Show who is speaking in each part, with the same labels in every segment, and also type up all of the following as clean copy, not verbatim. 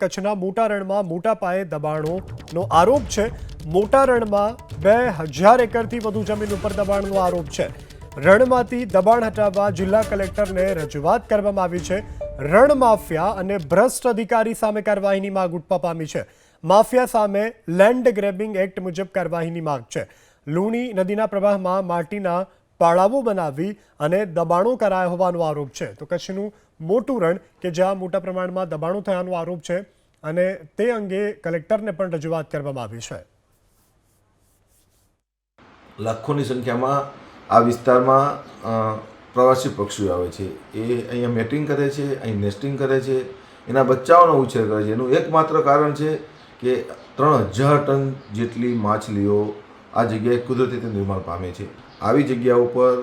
Speaker 1: કચ્છના મોટા રણમાં મોટા પાયે દબાણોનો આરોપ છે। મોટા રણમાં 2000 એકરથી વધુ જમીન ઉપર દબાણનો આરોપ છે। રણમાંથી દબાણ હટાવવા જિલ્લા કલેક્ટરને રજૂઆત કરવામાં આવી છે। રણ માફિયા અને ભ્રષ્ટ અધિકારી સામે કાર્યવાહીની માંગ ઉઠવા પામી છે। માફિયા સામે લેન્ડ ગ્રેબિંગ એક્ટ મુજબ કાર્યવાહીની માંગ છે। લુણી નદીના પ્રવાહમાં માટીના પાળાઓ બનાવી અને દબાણો કરાયા હોવાનો આરોપ છે। તો કચ્છનું મોટું રણ કે જ્યાં મોટા પ્રમાણમાં દબાણો થયાનો આરોપ છે અને તે અંગે કલેક્ટરને પણ રજૂઆત કરવામાં આવી છે।
Speaker 2: લાખોની સંખ્યામાં આ વિસ્તારમાં પ્રવાસી પક્ષીઓ આવે છે। એ અહીંયા મેટિંગ કરે છે, અહીં નેસ્ટિંગ કરે છે, એના બચ્ચાઓનો ઉછેર કરે છે। એનું એકમાત્ર કારણ છે કે 3000 ટન જેટલી માછલીઓ આ જગ્યાએ કુદરતી રીતે નિર્માણ પામે છે। આવી જગ્યા ઉપર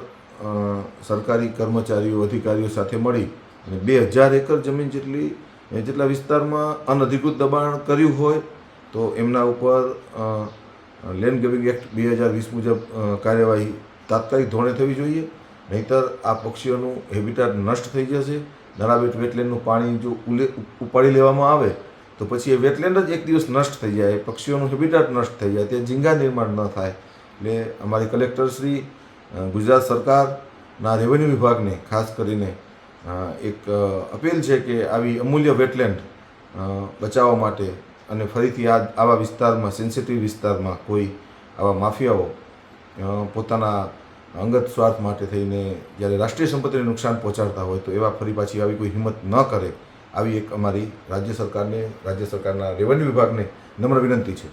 Speaker 2: સરકારી કર્મચારીઓ અધિકારીઓ સાથે મળી અને 2000 એકર જમીન જેટલા વિસ્તારમાં અનધિકૃત દબાણ કર્યું હોય તો એમના ઉપર લેન્ડ ગ્રેબિંગ એક્ટ 2020 મુજબ કાર્યવાહી તાત્કાલિક ધોરણે થવી જોઈએ। નહીંતર આ પક્ષીઓનું હેબિટાટ નષ્ટ થઈ જશે। નળાબેટ વેટલેન્ડનું પાણી જો ઉપાડી લેવામાં આવે તો પછી એ વેટલેન્ડ જ એક દિવસ નષ્ટ થઈ જાય, પક્ષીઓનું હેબિટાટ નષ્ટ થઈ જાય, તે ઝીંગા નિર્માણ ન થાય। એટલે અમારી કલેક્ટરશ્રી ગુજરાત સરકારના રેવન્યુ વિભાગને ખાસ કરીને એક અપીલ છે કે આવી અમૂલ્ય વેટલેન્ડ બચાવવા માટે અને ફરીથી આવા વિસ્તારમાં સેન્સિટિવ વિસ્તારમાં કોઈ આવા માફિયાઓ પોતાના અંગત સ્વાર્થ માટે થઈને જ્યારે રાષ્ટ્રીય સંપત્તિને નુકસાન પહોંચાડતા હોય તો એવા ફરી પાછી આવી કોઈ હિંમત ન કરે, આવી એક અમારી રાજ્ય સરકારના રેવન્યુ વિભાગને નમ્ર વિનંતી છે।